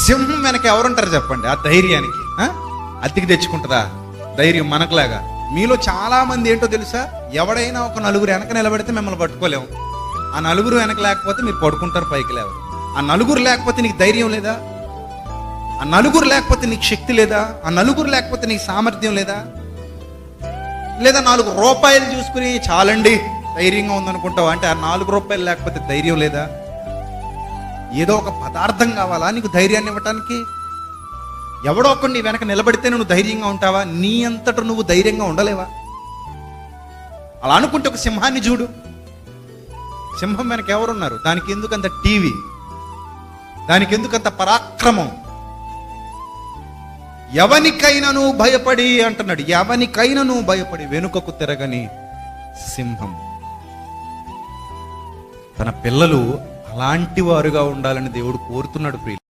సింహం వెనక ఎవరుంటారు చెప్పండి ఆ ధైర్యానికి? అద్దెకి తెచ్చుకుంటుందా ధైర్యం మనకులాగా? మీలో చాలా మంది ఏంటో తెలుసా, ఎవడైనా ఒక నలుగురు వెనక నిలబడితే మిమ్మల్ని పట్టుకోలేము. ఆ నలుగురు వెనక లేకపోతే మీరు పడుకుంటారు, పైకి లేవరు. ఆ నలుగురు లేకపోతే నీకు ధైర్యం లేదా? ఆ నలుగురు లేకపోతే నీకు శక్తి లేదా? ఆ నలుగురు లేకపోతే నీకు సామర్థ్యం లేదా? లేదా 4 రూపాయలు చూసుకుని చాలండి ధైర్యంగా ఉందనుకుంటావా? అంటే ఆ 4 రూపాయలు లేకపోతే ధైర్యం లేదా? ఏదో ఒక పదార్థం కావాలా నీకు ధైర్యాన్ని ఇవ్వటానికి? ఎవడో ఒకడు నీ వెనక నిలబడితే నువ్వు ధైర్యంగా ఉంటావా? నీ అంతట నువ్వు ధైర్యంగా ఉండలేవా? అలా అనుకుంటే ఒక సింహాన్ని చూడు. సింహం వెనక ఎవరున్నారు? దానికి ఎందుకంత టీవీ? దానికి ఎందుకంత పరాక్రమం? ఎవనికైనా నువ్వు భయపడి అంటున్నాడు, ఎవనికైనా నువ్వు భయపడి వెనుకకు తిరగని సింహం. తన పిల్లలు అలాంటి వారుగా ఉండాలని దేవుడు కోరుతున్నాడు ప్రియులు.